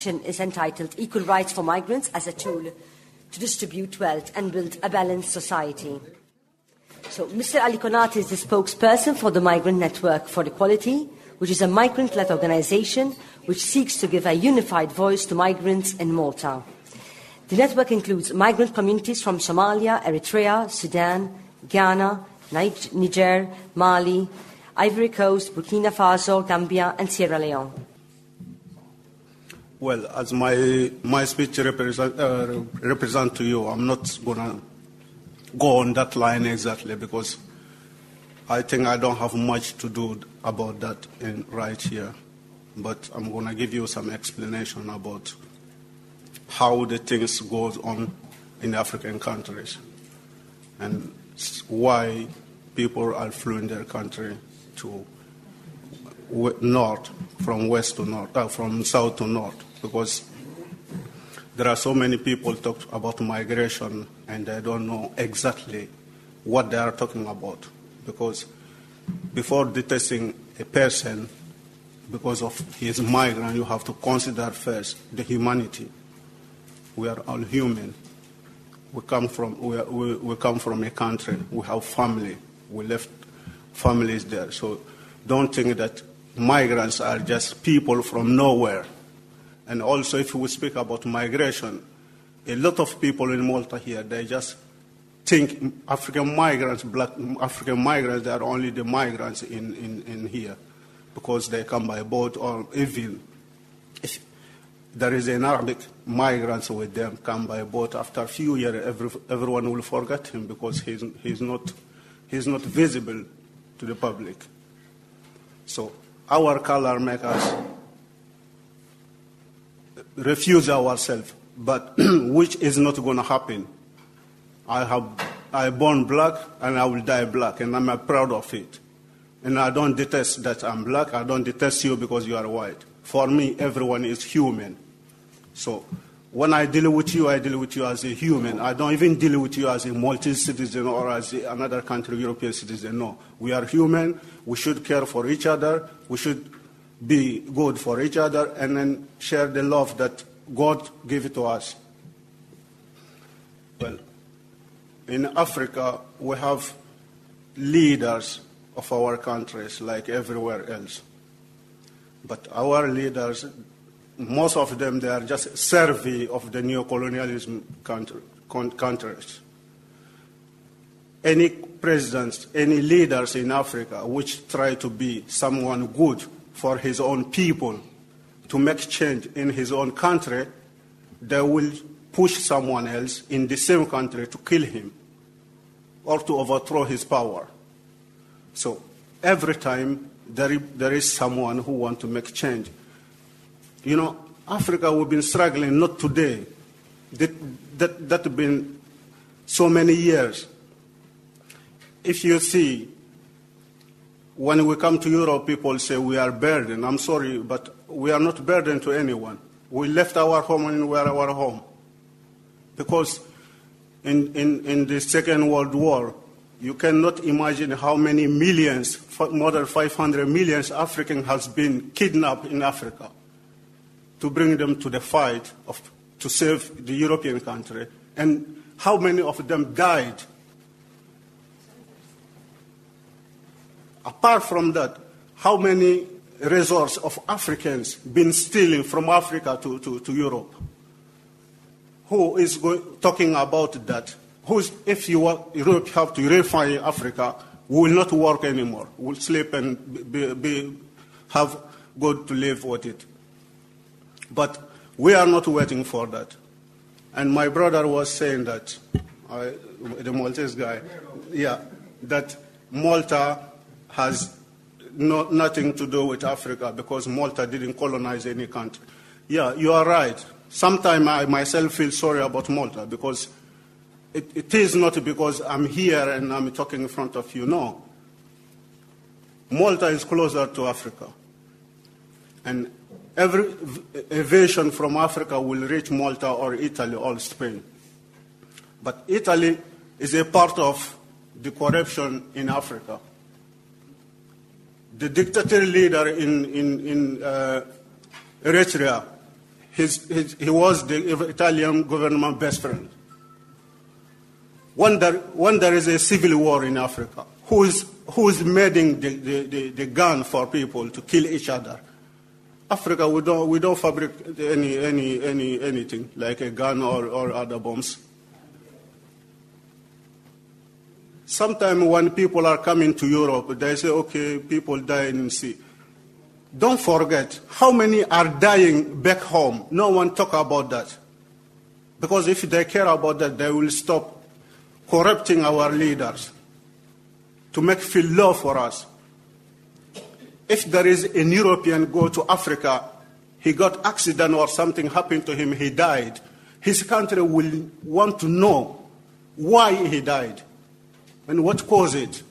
is entitled Equal Rights for Migrants as a Tool to Distribute Wealth and Build a Balanced Society. So Mr. Ali Konate is the spokesperson for the Migrant Network for Equality, which is a migrant-led organization which seeks to give a unified voice to migrants in Malta. The network includes migrant communities from Somalia, Eritrea, Sudan, Ghana, Niger, Mali, Ivory Coast, Burkina Faso, Gambia, and Sierra Leone. Well, as my speech represent to you, I'm not going to go on that line exactly because I think I don't have much to do about that right here. But I'm going to give you some explanation about how the things goes on in African countries and why people are fleeing their country to north, from west to north, from south to north, because there are so many people talk about migration and they don't know exactly what they are talking about. Because before detecting a person because of his migrant, you have to consider first the humanity. We are all human. We come from a country. We have family. We left families there. So don't think that migrants are just people from nowhere. And also, if we speak about migration, a lot of people in Malta here, they just think African migrants, black African migrants, they are only the migrants in here because they come by boat, or even if there is an Arabic migrants with them come by boat. After a few years, everyone will forget him because he's not visible to the public. So our color makes us refuse ourselves, but which is not going to happen. I born black and I will die black, and I'm proud of it. And I don't detest that I'm black. I don't detest you because you are white. For me, everyone is human. So when I deal with you as a human. I don't even deal with you as a Maltese citizen or as another country European citizen. No, we are human. We should care for each other. We should be good for each other and then share the love that God gave to us. Well, in Africa, we have leaders of our countries like everywhere else. But our leaders, most of them, they are just survey of the neo-colonialism countries. Any presidents, any leaders in Africa which try to be someone good for his own people, to make change in his own country, they will push someone else in the same country to kill him or to overthrow his power. So every time there is someone who wants to make change. You know, Africa, we've been struggling, not today. That's been so many years. If you see, when we come to Europe, people say we are burdened. I'm sorry, but we are not burdened to anyone. We left our home and we are our home. Because in the Second World War, you cannot imagine how many millions, more than 500 million Africans has been kidnapped in Africa to bring them to the fight to save the European country. And how many of them died? Apart from that, how many resources of Africans been stealing from Africa to Europe? Who is talking about that? If Europe have to refine Africa, we will not work anymore. We'll sleep and have good to live with it. But we are not waiting for that. And my brother was saying that, the Maltese guy, that Malta has nothing to do with Africa because Malta didn't colonize any country. Yeah, you are right. Sometimes I myself feel sorry about Malta because it is not because I'm here and I'm talking in front of you. No. Malta is closer to Africa. And every invasion from Africa will reach Malta or Italy or Spain. But Italy is a part of the corruption in Africa. The dictator leader in Eritrea, He was the Italian government best friend. When there is a civil war in Africa, who is making the gun for people to kill each other? Africa, we don't fabricate anything like a gun or other bombs. Sometimes when people are coming to Europe, they say, okay, people die in the sea. Don't forget how many are dying back home. No one talk about that. Because if they care about that, they will stop corrupting our leaders to make feel love for us. If there is an European go to Africa, he got accident or something happened to him, he died, his country will want to know why he died and what caused it.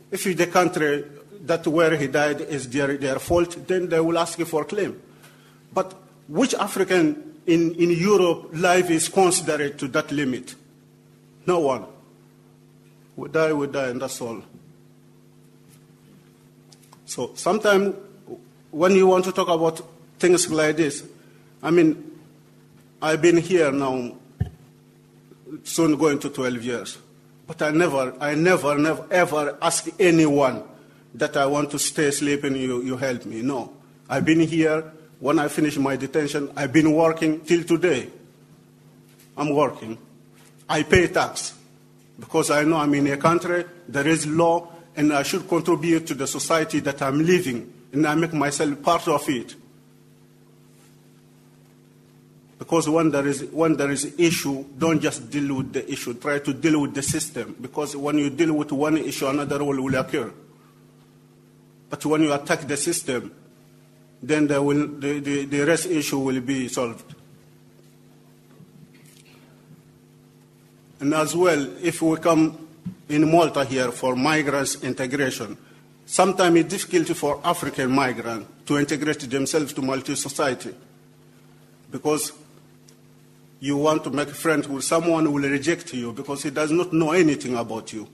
If the country that where he died is their fault, then they will ask for claim. But which African in Europe life is considered to that limit? No one. We die, and that's all. So sometimes when you want to talk about things like this, I mean, I've been here now, soon going to 12 years. But I never ever ask anyone that I want to stay sleeping, you help me. No. I've been here. When I finish my detention, I've been working till today. I'm working. I pay tax because I know I'm in a country, there is law, and I should contribute to the society that I'm living, and I make myself part of it. Because when there is issue, don't just deal with the issue. Try to deal with the system. Because when you deal with one issue, another one will occur. But when you attack the system, then the rest issue will be solved. And as well, if we come in Malta here for migrants integration, sometimes it's difficult for African migrants to integrate themselves to Maltese society. Because you want to make friends with someone who will reject you because he does not know anything about you.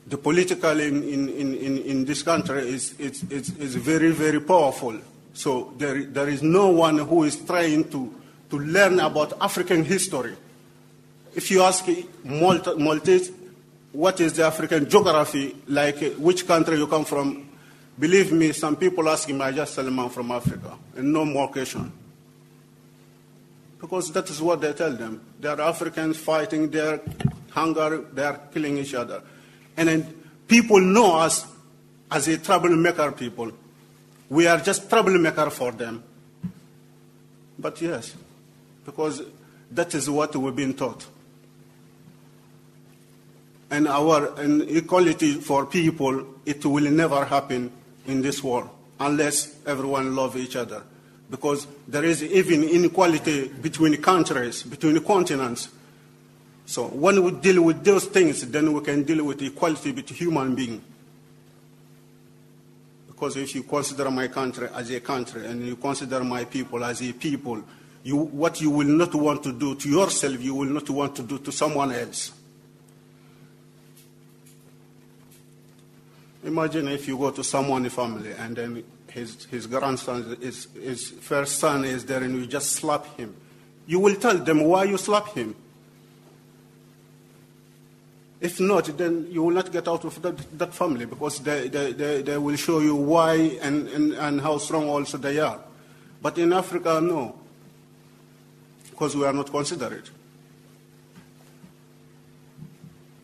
The political in this country is very, very powerful. So there is no one who is trying to learn about African history. If you ask Maltese, what is the African geography, like which country you come from, believe me, some people ask me, I just tell them I'm from Africa, and no more question. Because that is what they tell them. They are Africans fighting their hunger, they are killing each other. And then people know us as a troublemaker people. We are just troublemaker for them. But yes, because that is what we've been taught. And our equality for people, it will never happen in this world unless everyone loves each other. Because there is even inequality between countries, between continents. So when we deal with those things, then we can deal with equality between human beings. Because if you consider my country as a country and you consider my people as a people, what you will not want to do to yourself, you will not want to do to someone else. Imagine if you go to someone's family and then his grandson, his first son is there and you just slap him. You will tell them why you slap him. If not, then you will not get out of that family because they will show you why and how strong also they are. But in Africa, no, because we are not considerate.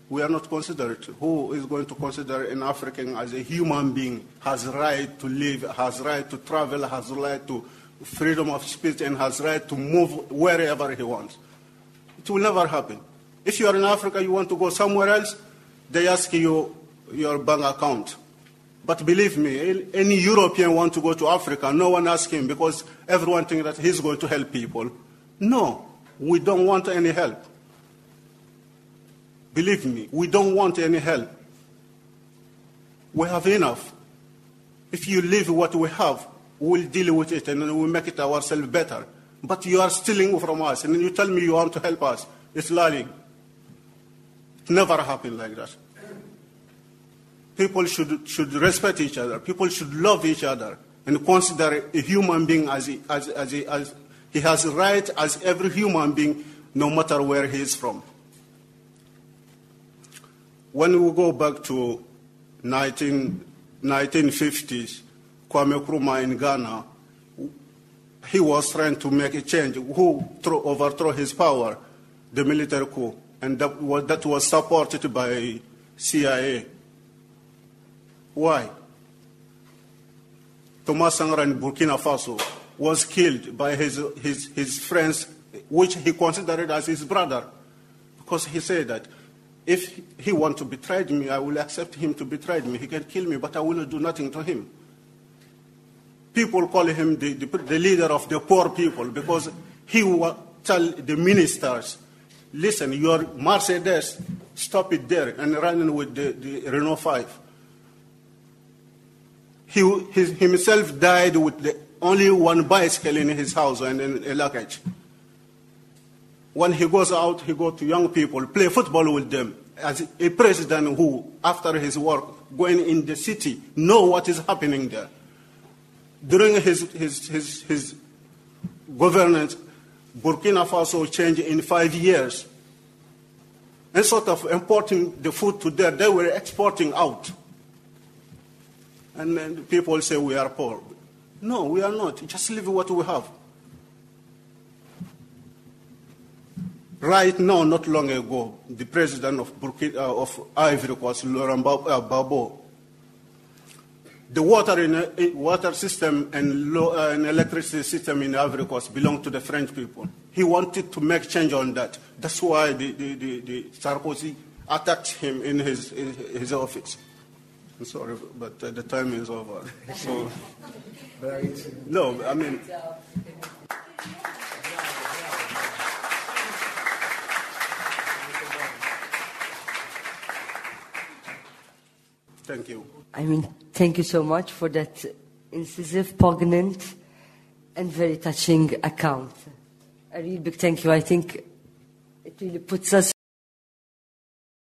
We are not considerate. Who is going to consider an African as a human being, has right to live, has right to travel, has right to freedom of speech, and has right to move wherever he wants? It will never happen. If you are in Africa, you want to go somewhere else, they ask you your bank account. But believe me, any European want to go to Africa, no one asks him because everyone thinks that he's going to help people. No, we don't want any help. Believe me, we don't want any help. We have enough. If you leave what we have, we'll deal with it and we'll make it ourselves better. But you are stealing from us and then you tell me you want to help us. It's lying. It never happened like that. People should respect each other. People should love each other and consider a human being as He has a right as every human being, no matter where he is from. When we go back to 1950s, Kwame Nkrumah in Ghana, he was trying to make a change. Who overthrew his power? The military coup. And that was supported by CIA. Why? Thomas Sankara in Burkina Faso was killed by his friends, which he considered as his brother, because he said that if he wants to betray me, I will accept him to betray me. He can kill me, but I will do nothing to him. People call him the leader of the poor people, because he will tell the ministers, listen, your Mercedes, stop it there, and running with the Renault 5. He himself died with only one bicycle in his house and a luggage. When he goes out, he goes to young people, play football with them. As a president who, after his work, going in the city, know what is happening there. During his governance, Burkina Faso changed in 5 years. Instead of importing the food to there, they were exporting out. And then people say we are poor. No, we are not. Just live what we have. Right now, not long ago, the president of Ivory Coast, Laurent Gbagbo, the water system and electricity system in Ivory Coast belong to the French people. He wanted to make change on that. That's why the Sarkozy attacked him in his office. I'm sorry, but the time is over. So, no, I mean. Thank you. I mean, thank you so much for that incisive, poignant, and very touching account. A real big thank you. I think it really puts us